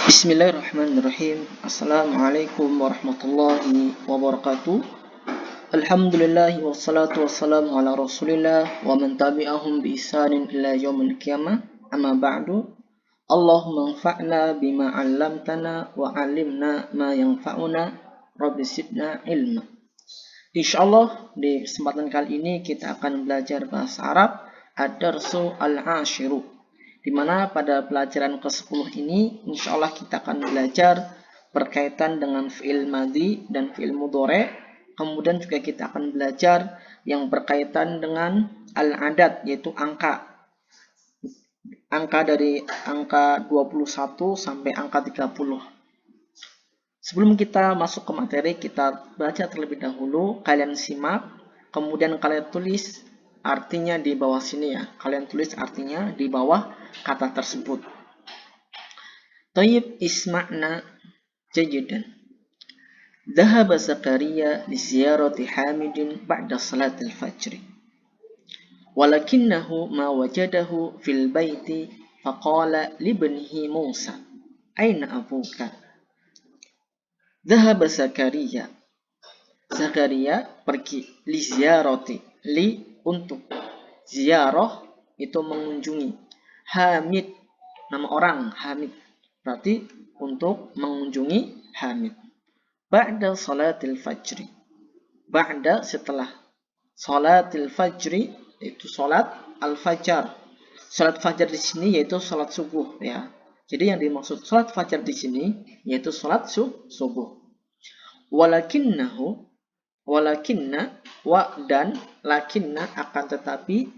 Bismillahirrahmanirrahim. Assalamualaikum warahmatullahi wabarakatuh. Alhamdulillahi wassalatu wassalamu ala rasulillah wa man tabi'ahum bi ihsanin ila yaumil qiyamah. Amma ba'du. Allahumma anfa'na bima 'allamtana wa 'allimna ma yanfa'una. Rabbi zidna ilma. Insyaallah di kesempatan kali ini kita akan belajar bahasa Arab ad-darsu al-ashiru, di mana pada pelajaran ke-10 ini insyaallah kita akan belajar berkaitan dengan fi'il madhi dan fi'il mudhari'. Kemudian juga kita akan belajar yang berkaitan dengan al-adad, yaitu angka dari angka 21 sampai angka 30. Sebelum kita masuk ke materi, kita baca terlebih dahulu. Kalian simak, kemudian kalian tulis artinya di bawah sini ya. Kalian tulis artinya di bawah kata tersebut. Tayyib isma'na jayidan. Dhahaba Zakaria li ziyarati Hamidin ba'da salatil fajr. Walakinnahu ma wajadahu fil baiti faqala libnihi Musa, aina abuka? Dhahaba Zakaria. Zakaria pergi li ziyarati, li untuk, ziarah itu mengunjungi, Hamid nama orang Hamid, berarti untuk mengunjungi Hamid. Ba'da salatil fajri, ba'da setelah, salatil fajri itu salat al-fajar. Salat fajar di sini yaitu salat subuh ya. Jadi yang dimaksud salat fajar di sini yaitu salat subuh. Walakinnahu, walakinna, wa dan lakinna akan tetapi,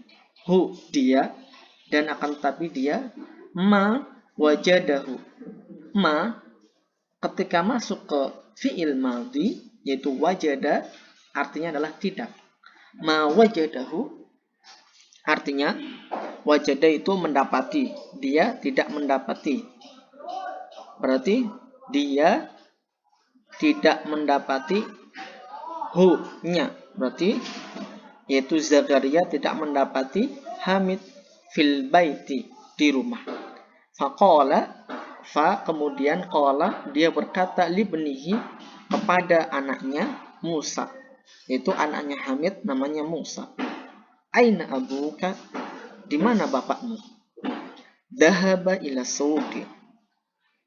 hu dia, dan akan tetapi dia, ma wajadahu, ma ketika masuk ke fi'il madhi yaitu wajada artinya adalah tidak. Ma wajadahu artinya wajada itu mendapati, dia tidak mendapati. Berarti dia tidak mendapati hu-nya, berarti yaitu Zakaria tidak mendapati Hamid fil baiti di rumah. Faqala, fa kemudian qala dia berkata libnihi kepada anaknya Musa, yaitu anaknya Hamid namanya Musa. Aina abuka, di mana bapakmu? Dhahaba ila suqi,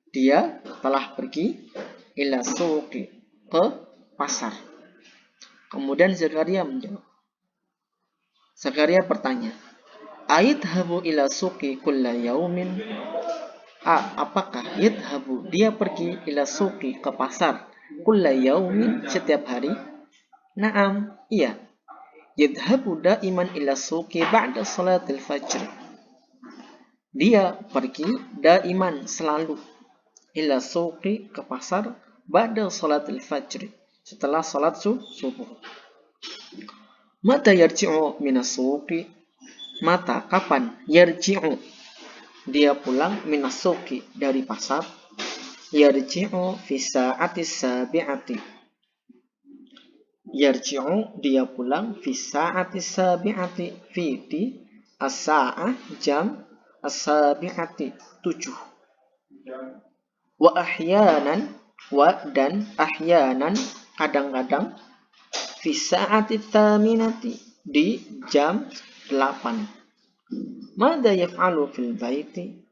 dia telah pergi, ila suqi ke pasar. Kemudian Zakaria menjawab. Zakaria bertanya, aidhabu ila suqi kulla yaumin? Apakah yadhabu dia pergi ila suqi ke pasar, kulla yaumin setiap hari? Naam, iya. Yadhabu daiman ila suqi ba'da salatil fajr. Dia pergi daiman selalu, ila suqi ke pasar, ba'da salatil fajr setelah salat subuh. Mata yarji'u minas suqi, mata kapan, yarji'u dia pulang, minas suqi dari pasar, yarji'u fi sa'atis sabi'ati, yarji'u dia pulang, fi sa'atis sabi'ati, fi di as-sa'ah jam, as-sabi'ati 7. Wa ahyanan, wa dan ahyanan kadang-kadang, fi sa'ati thaminati di jam 8. Mada yaf'alu fil baiti?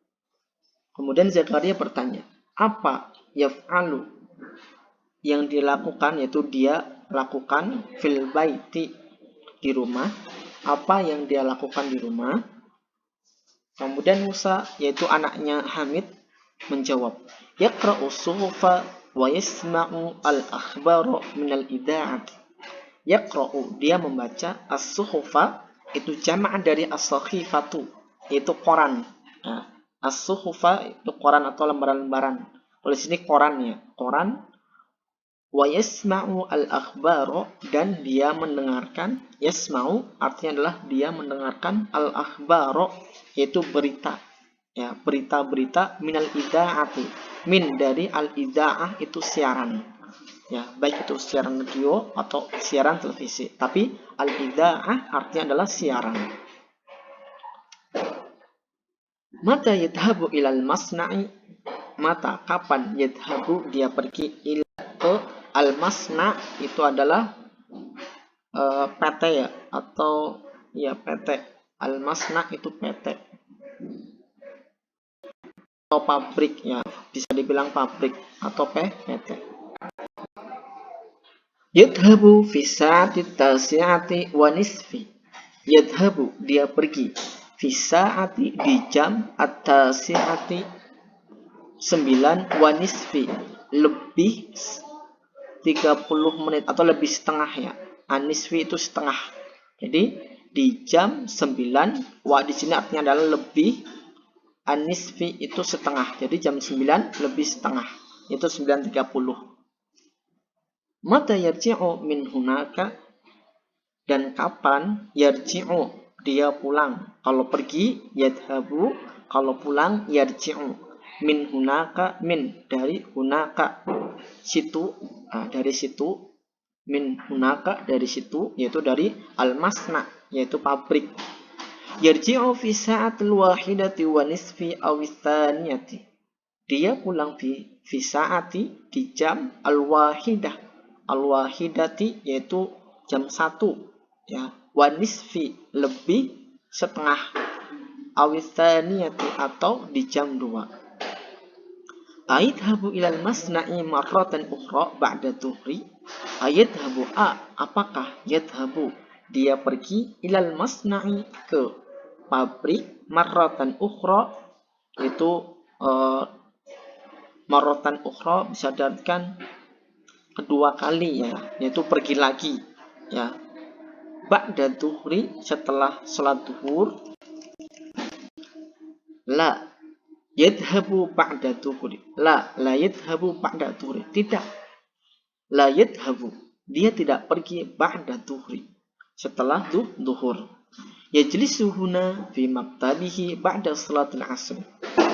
Kemudian Zakaria bertanya, apa yaf'alu yang dilakukan, yaitu dia lakukan, fil baiti di rumah, apa yang dia lakukan di rumah? Kemudian Musa, yaitu anaknya Hamid, menjawab, yaqra'u suhufa wa yasma'u al-akhbara minal ida'ati. Yaqra'u dia membaca, as-suhufa itu jamaah dari as-sakhifatu, yaitu koran. Nah, as-suhufa itu koran atau lembaran-lembaran. Kalau di sini korannya, koran. Wa yasma'u al-akhbara dan dia mendengarkan, yasma'u artinya adalah dia mendengarkan, al-akhbara yaitu berita. Ya, berita-berita minal ida'ati. Min dari al-ida'ah itu siaran. Ya, baik itu siaran radio atau siaran televisi. Tapi al-ida'ah artinya adalah siaran. Mata yadhabu ilal masna'i, mata kapan yadhabu dia pergi ila ke al-masna itu adalah PT ya, atau ya PT. Al-masna itu PT atau pabrik ya, bisa dibilang pabrik atau PT. Yadhabu fi sa'ati tasi'ati wa nisfi. Yadhabu dia pergi fi sa'ati di jam at-tasi'ati 9 wa nisfi lebih 30 menit atau lebih setengah ya. Anisfi itu setengah. Jadi di jam 9, wa di sini artinya adalah lebih, anisfi itu setengah. Jadi jam 9 lebih setengah. Itu 9.30. Mata yarji'u min hunaka, dan kapan yarji'u dia pulang. Kalau pergi yadhabu, kalau pulang yarji'u. Min hunaka, min dari hunaka situ, dari situ, min hunaka dari situ, yaitu dari al-masna, yaitu pabrik. Yarji'u fi sa'atil wahidati wa nisfi aw tsaniyati. Dia pulang fi sa'ati di jam al-wahidah. Al-wahidati yaitu jam 1 ya. Wa nisfi lebih setengah. Aw tsaniyati atau di jam 2. Aidhabu ilal masna'i marratan ukhra ba'da dhuhri. Aidhabu apakah yadhabu dia pergi ilal masna'i ke pabrik marratan ukhra, itu marratan ukhra bisa diartikan kedua kali ya, yaitu pergi lagi ya. Ba'da dhuhri setelah salat zuhur. La yadhabu ba'da dhuhri. La yadhabu ba'da dhuhri. Tidak. La yadhabu dia tidak pergi ba'da dhuhri setelah zuhur. Yajlisu huna fi maktabihi ba'da salatul asr.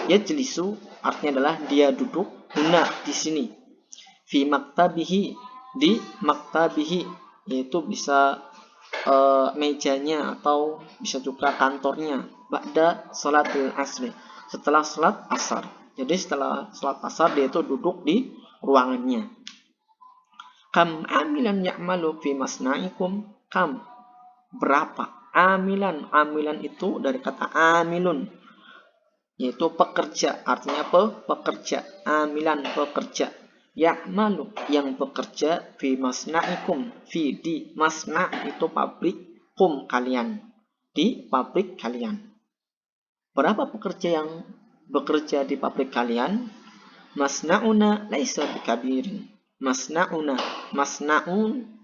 Yajlisu artinya adalah dia duduk, huna di sini. Fi maktabihi di maktabihi, yaitu bisa mejanya atau bisa juga kantornya. Ba'da salatul asr, setelah salat asar. Jadi setelah salat asar dia itu duduk di ruangannya. Kam amilan ya'malu fi masna'ikum. Kam berapa? Amilan itu dari kata amilun, yaitu pekerja, artinya pekerja. Amilan pekerja. Ya'malu yang bekerja fi masna'ikum, fi di masna itu pabrik, kum kalian di pabrik kalian. Berapa pekerja yang bekerja di pabrik kalian? Masna'una laisa bikabirin. Masna'un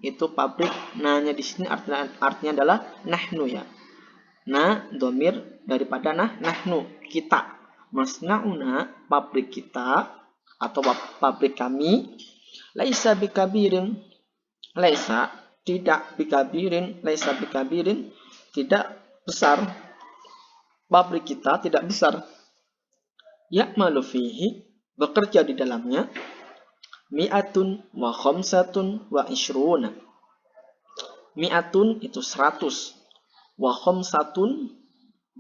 itu pabrik. Nanya di sini artinya adalah nahnu ya. Na domir daripada nahnu kita. Masna'una pabrik kita atau pabrik kami. Laisa bikabirin. Laisa tidak bikabirin. Laisa bikabirin tidak besar. Pabrik kita tidak besar. Ya'malu fihi bekerja di dalamnya. Mi'atun wa khamsatun wa ishruna. Mi'atun itu 100. Wa khamsatun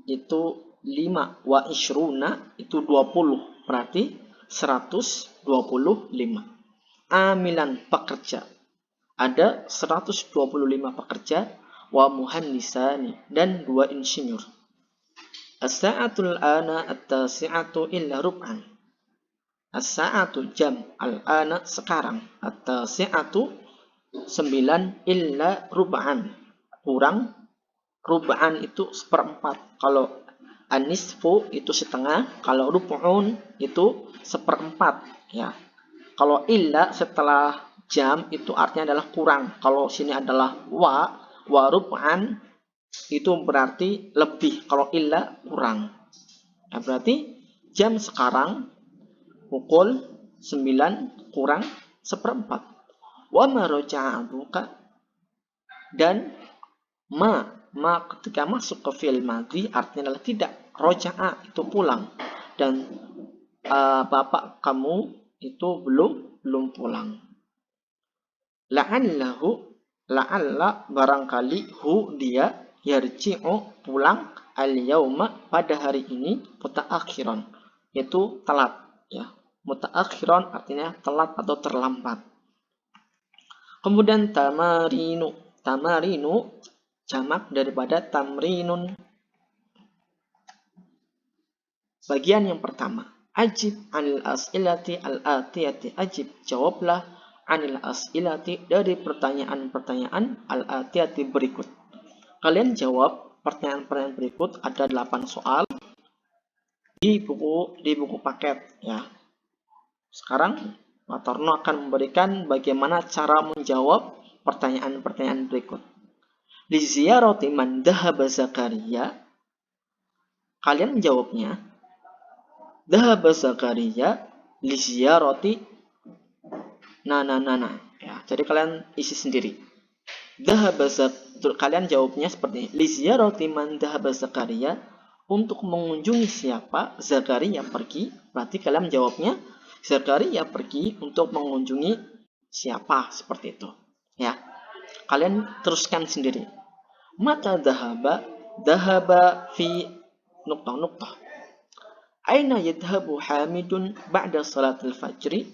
itu 5. Wa ishruna itu 20. Berarti 125. Amilan pekerja. Ada 125 pekerja. Wa muhandisani dan 2 insinyur. As-sa'atul ana at-tasi'atu illa rub'an. As-sa'atu jam, al-ana sekarang, at-tasi'atu 9 illa rub'an kurang, rub'an itu seperempat. Kalau anisfu itu setengah, kalau rub'un itu seperempat ya. Kalau illa setelah jam itu artinya adalah kurang. Kalau sini adalah wa rub'an itu berarti lebih. Kalau illa kurang. Ya, berarti jam sekarang pukul 9 kurang seperempat. Wa ma roja'a abuka, dan ma ketika masuk ke fi'il madhi artinya adalah tidak. Roja'a itu pulang, dan bapak kamu itu belum pulang. La'alla barangkali hu dia yarji'u pulang al yauma pada hari ini mutaakhiran, yaitu telat ya. Mutaakhiron artinya telat atau terlambat. Kemudian tamarinu. Tamarinu jamak daripada tamrinun. Bagian yang pertama. Ajib anil as'ilati al-atiyati. Ajib, jawablah anil as'ilati dari pertanyaan-pertanyaan al-atiyati berikut. Kalian jawab pertanyaan-pertanyaan berikut, ada 8 soal di buku paket ya. Sekarang Pak Torno akan memberikan bagaimana cara menjawab pertanyaan-pertanyaan berikut. Li ziyarati man dhahaba Zakaria. Kalian menjawabnya, dhahaba Zakaria li ziyarati nana. Ya, jadi kalian isi sendiri. Dhahaba kalian jawabnya seperti ini. Li ziyarati man dhahaba Zakaria, untuk mengunjungi siapa Zakaria pergi. Berarti kalian menjawabnya Zakaria pergi untuk mengunjungi siapa, seperti itu. Ya. Kalian teruskan sendiri. Mata dhahaba fi nuqtah. Aina yadhabu Hamidun ba'da salatil fajri?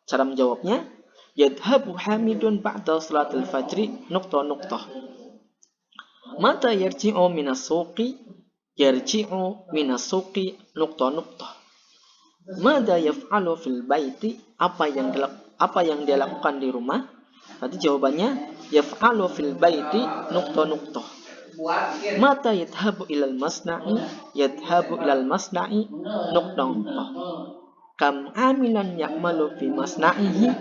Cara menjawabnya, yadhabu Hamidun ba'da salatil fajri nuqtah. Mata yarji'u minas suqi? Yarji'u minas suqi nuqtah. Mada yaf'alu fil baiti? Apa yang dia lakukan di rumah? Berarti jawabannya yaf'alu fil baiti nuqtah. Mata yadhabu ilal masna'i? Yadhabu ilal masna'i nuqtah. Kam amilan ya'malu fi masna'ihi?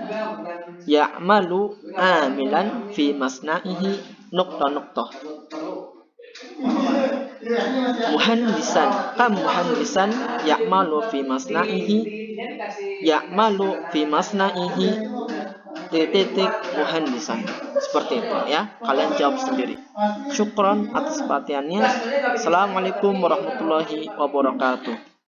Ya'malu amilan fi masna'ihi nuqtah. Muhandisan, kam muhandisan ya'malu fi masna'ihi? Ya'malu fi masna'ihi titik muhandisan. Seperti itu ya. Kalian jawab sendiri. Syukron atas perhatiannya. Assalamualaikum warahmatullahi wabarakatuh.